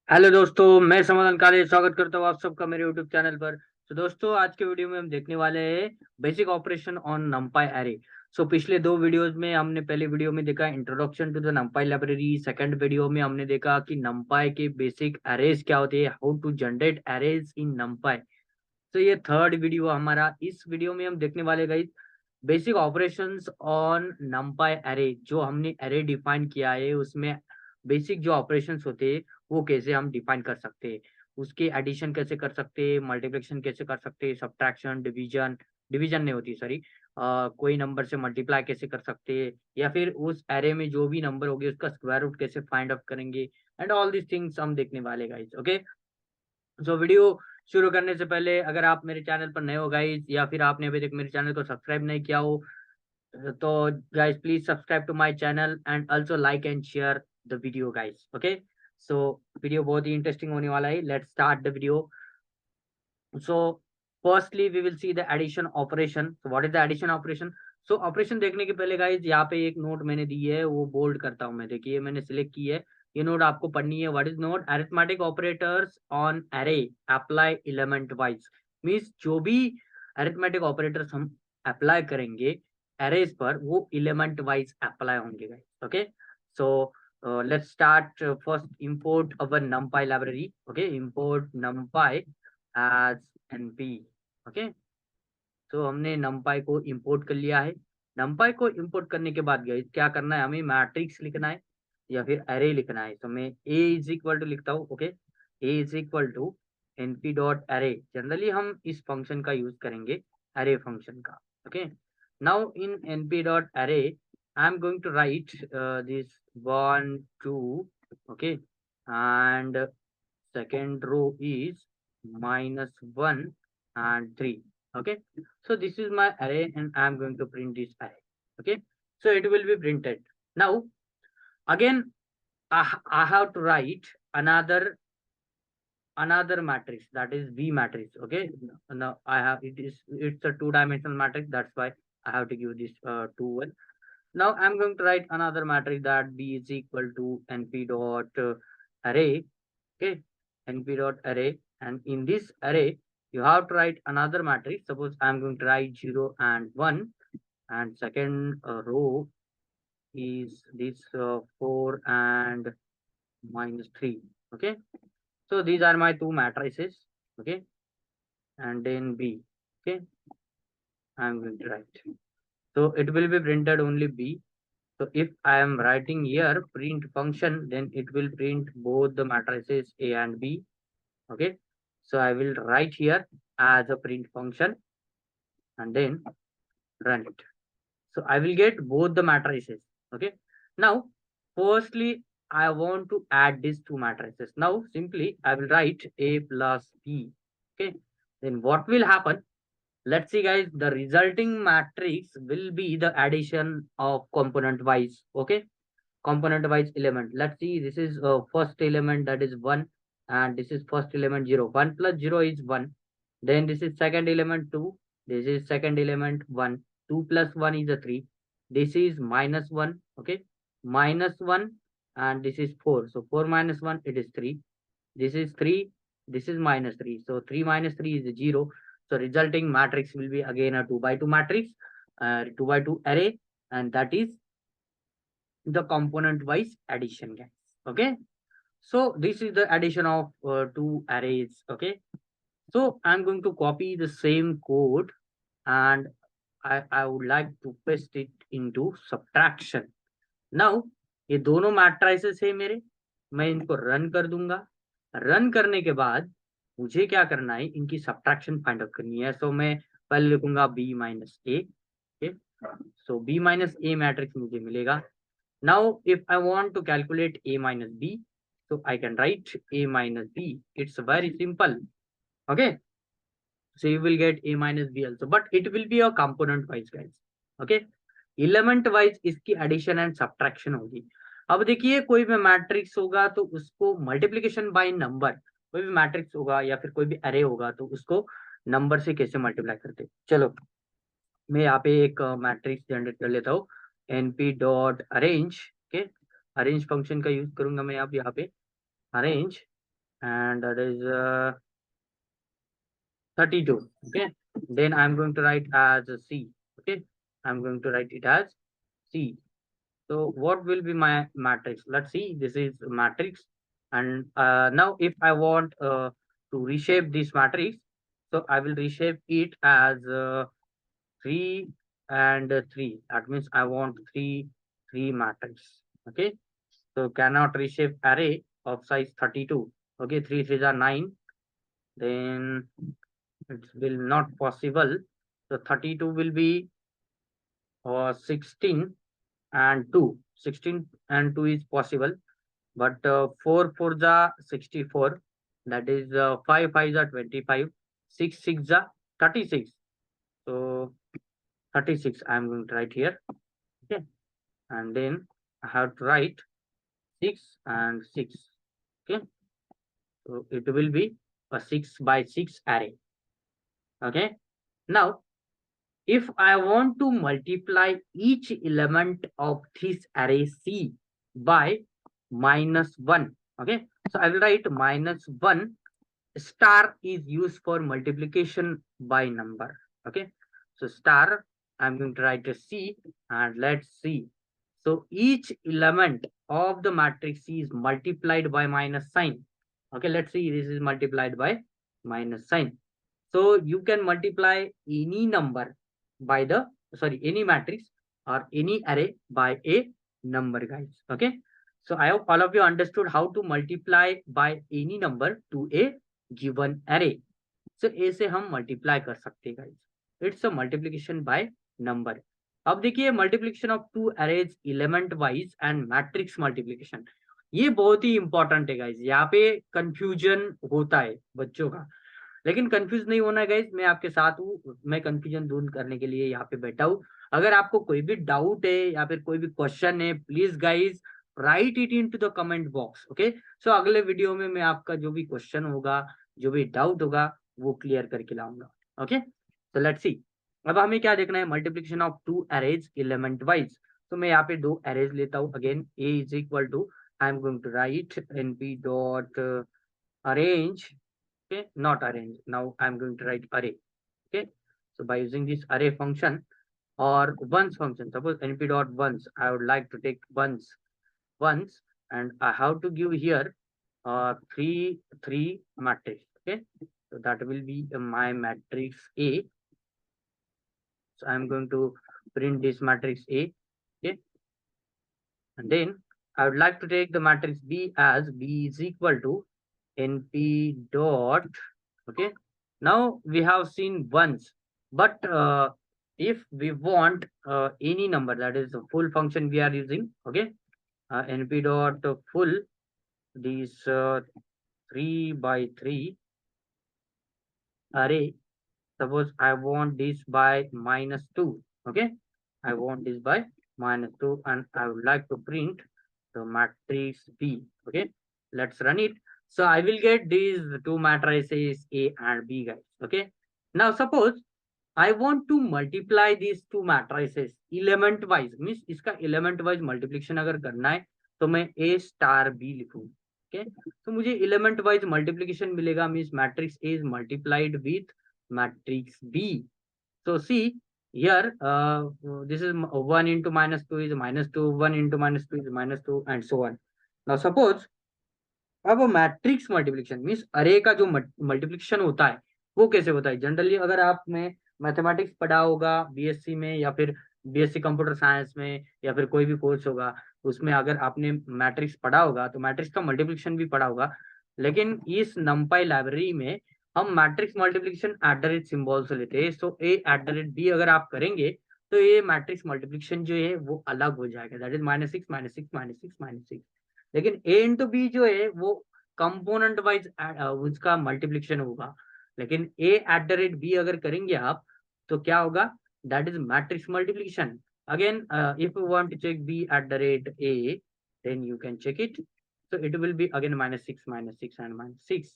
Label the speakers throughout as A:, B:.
A: Hello दोस्तों, मैं समाधान काले स्वागत करता हूँ आप सबका मेरे यूट्यूब चैनल पर। तो दोस्तों, आज के वीडियो में हम देखने वाले हैं basic operation on NumPy array. So पिछले दो वीडियोस में हमने पहले वीडियो में देखा introduction to the NumPy library, second video में हमने देखा कि नंपाई के बेसिक एरेज क्या होते हैं, how to generate arrays in NumPy. तो ये थर्ड वीडियो हमारा। इस वीडियो में हम देखने वाले guys basic operations on NumPy array. जो हमने एरे डिफाइन किया है उसमें बेसिक जो ऑपरेशंस होते हैं वो कैसे हम डिफाइन कर सकते हैं, उसके एडिशन कैसे कर सकते हैं, मल्टीप्लिकेशन कैसे कर सकते हैं, सब्ट्रैक्शन, डिवीजन, डिवीजन नहीं होती सॉरी, कोई नंबर से मल्टीप्लाई कैसे कर सकते हैं, या फिर उस एरे में जो भी नंबर होगी उसका स्क्वायर रूट कैसे फाइंड आउट करेंगे, एंड ऑल दीज थिंग्स हम देखने वाले गाइस। ओके, सो वीडियो शुरू करने से पहले अगर आप मेरे चैनल पर नए हो गाइस, या फिर आपने अभी तक मेरे चैनल को सब्सक्राइब नहीं किया हो, तो guys please subscribe to my channel and also like and share the video guys. Okay, so video बहुत ही इंटरेस्टिंग होने वाला है। Let's start the video. So firstly we will see the addition operation. So what is the addition operation? So operation देखने के पहले guys यहाँ पे एक नोट मैंने दी है, वो बोल्ड करता हूँ मैं। देखिए मैंने सिलेक्ट की है, ये नोट आपको पढ़नी है। What is note? Arithmetic operators on array apply element wise. Means जो भी अरिथमेटिक ऑपरेटर्स हम अप्लाई करेंगे एरेज पर वो एलिमेंट वाइज अप्लाई होंगे guys. Okay, so let's start. First import our numpy library. Okay, import numpy as np. Okay, तो हमने numpy को इंपोर्ट कर लिया है। numpy को इंपोर्ट करने के बाद गाइस क्या करना है, हमें मैट्रिक्स लिखना है या फिर अरे लिखना है। तो मैं a इज इक्वल टू लिखता हूँ। Okay, a is equal to np dot array. Generally हम इस फंक्शन का यूज करेंगे, अरे फंक्शन का। Okay, now in np dot array I am going to write this 1 2। Okay, and second row is -1 and 3. Okay, so this is my array and I am going to print this array. Okay, so it will be printed. Now again I have to write another matrix, that is B matrix. Okay, now I have it's a two-dimensional matrix, that's why I have to give this 2 1. Now I'm going to write another matrix, that B is equal to np dot array. Okay, np dot array, and in this array you have to write another matrix. Suppose I'm going to write 0 and 1, and second row is this 4 and -3. Okay, so these are my two matrices. Okay, and then B. Okay, I'm going to write, so it will be printed only B. So if I am writing here print function, then it will print both the matrices A and B. Okay, so I will write here as a print function and then run it. So I will get both the matrices. Okay, now firstly I want to add these two matrices. Now simply I will write A plus B. Okay, then what will happen? Let's see guys, the resulting matrix will be the addition of component wise. Okay, component wise element. Let's see, this is first element, that is 1, and this is first element 0. 1 plus 0 is 1. Then this is second element 2. This is second element 1. 2 plus 1 is a 3. This is -1. Okay, -1, and this is 4. So 4 minus 1, it is 3. This is 3. This is -3. So 3 minus 3 is 0. So resulting matrix will be again a 2 by 2 matrix, 2 by 2 array, and that is the component wise addition guys. Okay, so this is the addition of two arrays. Okay, so I'm going to copy the same code, and I would like to paste it into subtraction. Now ये दोनों matrices है मेरे, मैं इनको run कर दूंगा। Run करने के बाद मुझे क्या करना है, इनकी सब्ट्रैक्शन फाइंड आउट करनी है। सो मैं पहले लिखूंगा b माइनस ए। सो b माइनस ए मैट्रिक्स मुझे मिलेगा। Now, if I want to calculate A minus B, so I can write A minus B. It's very simple. Okay. So you will get A minus B also, but it will be a component wise guys. Okay. Element wise इसकी addition and subtraction होगी। अब देखिए कोई भी matrix होगा तो उसको multiplication by number, कोई भी मैट्रिक्स होगा या फिर कोई भी अरे होगा तो उसको नंबर से कैसे मल्टीप्लाई करते। चलो मैं यहाँ पे एक मैट्रिक्स जनरेट कर लेता हूँ, np dot arrange. Okay, arrange function का यूज करूंगा मैं यहाँ पे arrange and that is 32. Okay, then I'm going to write as a C. Okay, I'm going to write it as C. So what will be my matrix? Let's see. This is matrix, and now if I want to reshape this matrix, so I will reshape it as 3 and 3. That means I want 3 matrix. Okay, so cannot reshape array of size 32. Okay, 3 3s are 9. Then it will not possible. So 32 will be 16 and 2. 16 and 2 is possible, but 4 4s are 64. That is 5 5s are 25. 6 6 are 36. So 36 I am going to write here. Okay, and then I have to write 6 and 6. Okay, so it will be a 6 by 6 array. Okay, now if I want to multiply each element of this array C by -1, okay, so I will write -1 star is used for multiplication by number. Okay, so star, I'm going to write a C, and let's see. So each element of the matrix C is multiplied by minus sign. Okay, let's see, this is multiplied by minus sign. So you can multiply any number by the, sorry, any matrix or any array by a number, guys. Okay, so I hope all of you understood how to multiply by any number to a given array. So a से हम multiply कर सकते हैं, guys. It's a multiplication by number. अब देखिए multiplication of two arrays element wise and matrix multiplication, ये बहुत ही important है गाइज. यहाँ पे कंफ्यूजन होता है बच्चों का, लेकिन कंफ्यूज नहीं होना है गाइज. मैं आपके साथ हूँ, मैं कंफ्यूजन दूर करने के लिए यहाँ पे बैठा हूँ. अगर आपको कोई भी डाउट है या फिर कोई भी क्वेश्चन है, please guys write it into the comment box. Okay, so अगले वीडियो में मैं आपका जो भी क्वेश्चन होगा, जो भी डाउट होगा, वो क्लियर करके लाऊंगा. ओके, तो लेट्स सी. अब हमें क्या देखना है, multiplication of two arrays element wise. तो मैं यहाँ पे दो अरेज लेता हूँ. Again A is equal to, I am going to write np dot arrange. Okay, not arrange. Now I'm going to write array. Okay, so by using this array function or ones function, suppose np dot ones, I would like to take ones, and I have to give here 3 matrix. Okay, so that will be my matrix A. So I'm going to print this matrix A. Okay, and then I would like to take the matrix B as B is equal to np dot. Okay, now we have seen ones, but if we want any number, that is the full function we are using. Okay, np dot full, this 3 by 3 array. Suppose I want this by -2. Okay, I want this by -2, and I would like to print the matrix B. Okay, let's run it. So I will get these two matrices A and B, guys. Okay, now suppose I want to multiply these two matrices element wise, means इसका element wise multiplication अगर करना है तो मैं A star B लिखूँ. Okay, तो मुझे element wise multiplication मिलेगा, means matrix A is multiplied with matrix B. So see here, this is 1 into -2 is -2, 1 into -2 is -2, and so on. Now suppose अब मैट्रिक्स मल्टीप्लिकेशन मीन्स अरे का जो multiplication होता है वो कैसे होता है. जनरली अगर आपने मैथमेटिक्स पढ़ा होगा बीएससी में, या फिर बीएससी कंप्यूटर साइंस में, या फिर कोई भी कोर्स होगा, उसमें अगर आपने मैट्रिक्स पढ़ा होगा तो मैट्रिक्स का मल्टीप्लिकेशन भी पढ़ा होगा. लेकिन इस नंपाई लाइब्रेरी में हम मैट्रिक्स मल्टीप्लिकेशन @ सिंबल से लेते हैं. सो ए @ बी अगर आप करेंगे तो ये मैट्रिक्स मल्टीप्लिकेशन जो है वो अलग हो जाएगा. That is -6 -6 -6 -6. लेकिन ए इंटू बी जो है वो कंपोनेंट वाइज उसका मल्टीप्लिकेशन होगा. लेकिन ए @ बी अगर करेंगे आप तो क्या होगा, that is matrix multiplication. Again if you want to check B @a, then you can check it. So it will be again -6 -6 and -6.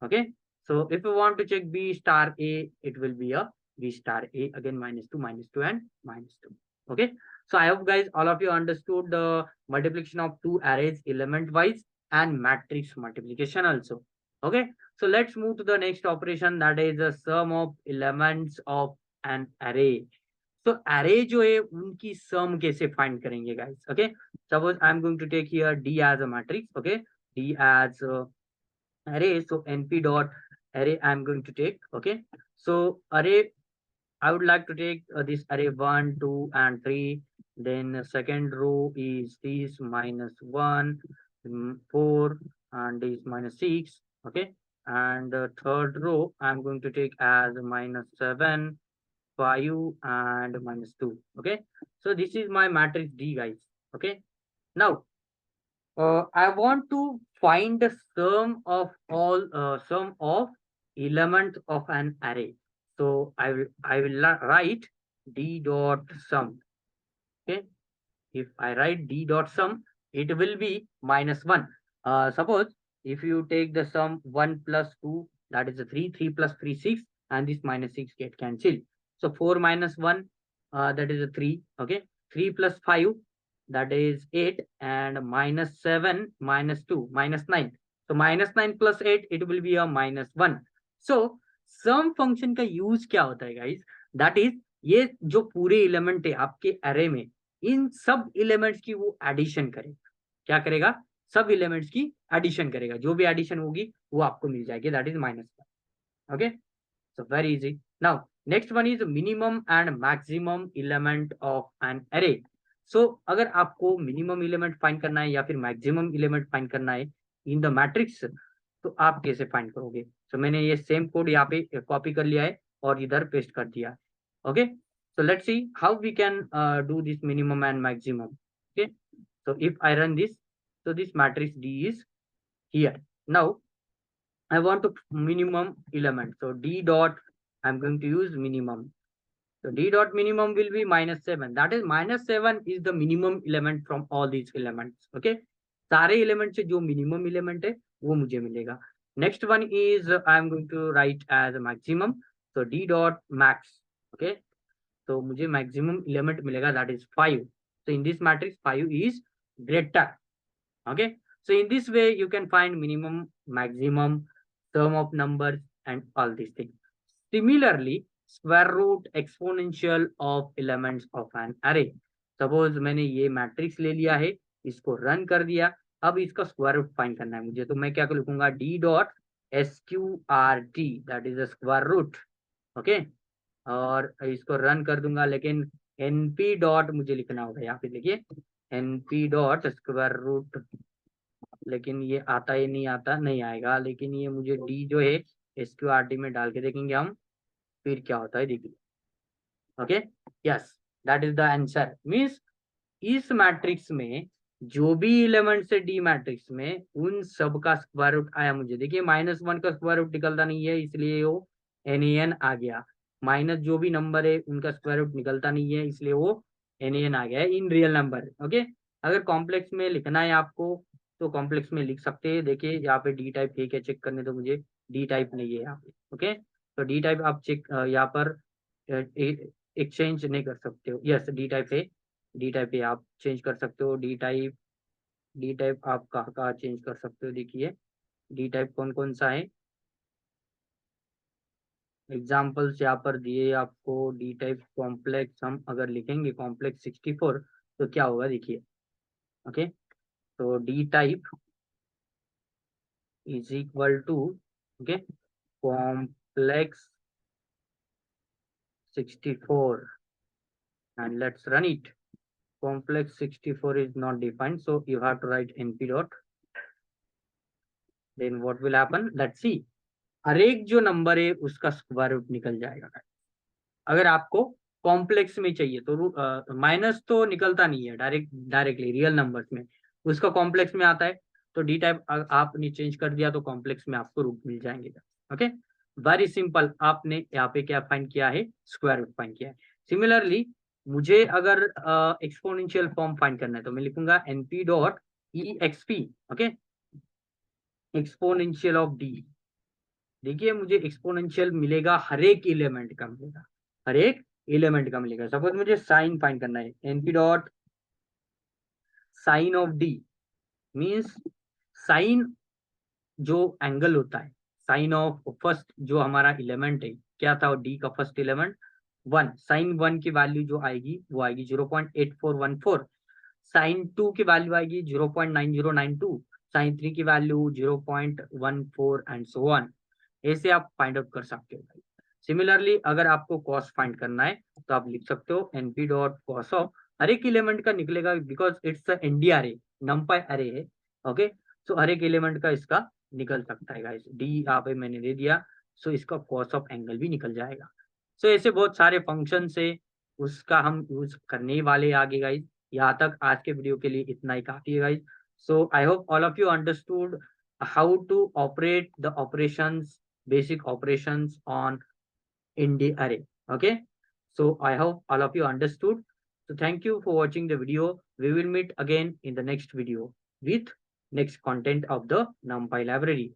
A: Okay, so if you want to check b star a, it will be a b star a, again -2 -2 and -2. Okay, so I hope guys all of you understood the multiplication of two arrays element wise and matrix multiplication also. Okay, so let's move to the next operation, that is the sum of elements of an array. तो array जो है उनकी sum कैसे find करेंगे guys? Okay, suppose I'm going to take here D as a matrix. Okay, D as array. So np dot array I'm going to take. Okay, so array, I would like to take this array 1, 2, and 3. Then second row is this minus 1, 4, and this minus 6. Okay. And third row, I'm going to take as minus 7, 5, and minus 2. Okay. So this is my matrix D, guys. Okay. Now, I want to find the sum of element of an array. So I will write d dot sum. Okay, if I write d dot sum, it will be minus 1. Suppose if you take the sum 1 plus 2, that is a 3, 3 plus 3, 6, and this minus 6 get cancelled. So 4 minus 1, that is a 3. Okay, 3 plus 5, that is 8, and minus 7 minus 2, minus 9. So minus 9 plus 8, it will be a minus 1. So sum function का use क्या होता है guys? That is ये जो पूरे element है आपके अरे में, इन सब एलिमेंट्स की वो एडिशन करेगा। क्या करेगा? सब एलिमेंट्स की एडिशन करेगा। जो भी एडिशन होगी वो आपको मिल जाएगी, that is minus 1। Okay, so very easy. Now next one is minimum and maximum element of an array. So अगर आपको मिनिमम एलिमेंट फाइंड करना है या फिर मैक्सिमम एलिमेंट फाइंड करना है इन द मैट्रिक्स, तो आप कैसे फाइंड करोगे? So मैंने ये सेम कोड यहाँ पे कॉपी कर लिया है और इधर पेस्ट कर दिया है। Okay, so let's see how we can do this minimum and maximum. Okay, so if I run this, so this matrix D is here. Now I want to minimum element. So D dot, I'm going to use minimum. So D dot minimum will be minus 7. That is minus 7 is the minimum element from all these elements. Okay. सारे element से जो minimum element है वो मुझे मिलेगा। Next one is I am going to write as maximum. तो D dot max. Okay, तो मुझे मैक्सिमम एलिमेंट मिलेगा, that is 5। so in this matrix 5 is greater. Okay, so in this way you can find minimum, maximum, sum of numbers, and all these things. Similarly, square root, exponential of elements of an array. Suppose मैंने ये matrix ले लिया है, इसको run कर दिया, अब इसका स्क्वायर रूट फाइंड करना है मुझे, तो मैं क्या लिखूंगा? D dot SQRT, that is square root. Okay, और इसको रन कर दूंगा, लेकिन NP डॉट मुझे लिखना होगा। यहाँ पे देखिए NP डॉट स्क्वायर रूट, लेकिन ये आता है नहीं, आता नहीं आएगा, लेकिन ये मुझे डी जो है SQRT में डाल के देखेंगे हम, फिर क्या होता है देखिए। Okay, yes, that is the answer. Means इस मैट्रिक्स में जो भी एलिमेंट्स है डी मैट्रिक्स में, उन सब का स्क्वायर रूट आया मुझे। देखिए माइनस 1 का स्क्वायर रूट निकलता नहीं है, इसलिए वो NaN आ गया। माइनस जो भी नंबर है उनका स्क्वायर रूट निकलता नहीं है, इसलिए वो NaN आ गया है इन रियल नंबर। ओके, अगर कॉम्प्लेक्स में लिखना है आपको तो कॉम्प्लेक्स में लिख सकते हैं। देखिए यहाँ पे डी टाइप है क्या, चेक करने तो मुझे डी टाइप नहीं है यहाँ पे। ओके, तो डी टाइप आप चेक यहाँ पर एक्सचेंज नहीं कर सकते हो। यस, डी टाइप है, डी टाइप है, आप चेंज कर सकते हो। डी टाइप, डी टाइप आप कहाँ कहाँ चेंज कर सकते हो? देखिए डी टाइप कौन कौन सा है, एग्जाम्पल्स यहाँ पर दिए आपको। डी टाइप कॉम्प्लेक्स, हम अगर लिखेंगे कॉम्प्लेक्स 64 तो क्या होगा देखिए। ओके, तो D type is equal to, okay, complex 64, and let's run it. Complex 64 is not defined, so you have to write np dot. Then what will happen? Let's see. हर एक जो नंबर है उसका square root निकल जाएगा। अगर आपको complex में चाहिए तो माइनस तो निकलता नहीं है डायरेक्टली रियल नंबर्स में, उसका कॉम्प्लेक्स में आता है। तो डी टाइप आपने चेंज कर दिया तो कॉम्प्लेक्स में आपको रूट मिल जाएंगे। Okay, very simple. आपने यहाँ पे क्या फाइंड किया है? स्क्वायर रूट फाइंड किया है। सिमिलरली मुझे अगर एक्सपोनेंशियल फॉर्म फाइंड करना है तो मैं लिखूंगा np dot exp। Okay, exponential of D. देखिए मुझे एक्सपोनेंशियल मिलेगा, हर एक एलिमेंट का मिलेगा, हर एक एलिमेंट का मिलेगा। सपोज मुझे साइन फाइंड करना है, np dot sine of D means sine जो एंगल होता है, साइन ऑफ फर्स्ट जो हमारा एलिमेंट है, क्या था डी का फर्स्ट एलिमेंट 1, साइन 1 की वैल्यू जो आएगी वो आएगी 0.8414, साइन 2 की वैल्यू आएगी 0.9092, साइन 3 की वैल्यू 0.14 एंड सो ऑन। ऐसे आप फाइंड आउट कर सकते हो। सिमिलरली अगर आपको कॉस फाइंड करना है तो आप लिख सकते हो np डॉट कॉस ऑफ, हर एक एलिमेंट का निकलेगा बिकॉज इट्स एनडी अरे, नंपाई अरे है। ओके, सो हर एक एलिमेंट का इसका निकल सकता है गाइस। डी यहाँ पे मैंने दे दिया, सो इसका कॉस ऑफ एंगल भी निकल जाएगा। सो ऐसे बहुत सारे फंक्शन से उसका हम यूज करने ही वाले आगे गाइस। यहाँ तक आज के वीडियो के लिए इतना ही काफी है guys. So I hope all of you understood how to operate the operations, basic operations on in the array. Okay, so I hope all of you understood. So thank you for watching the video. We will meet again in the next video with next content of the NumPy library.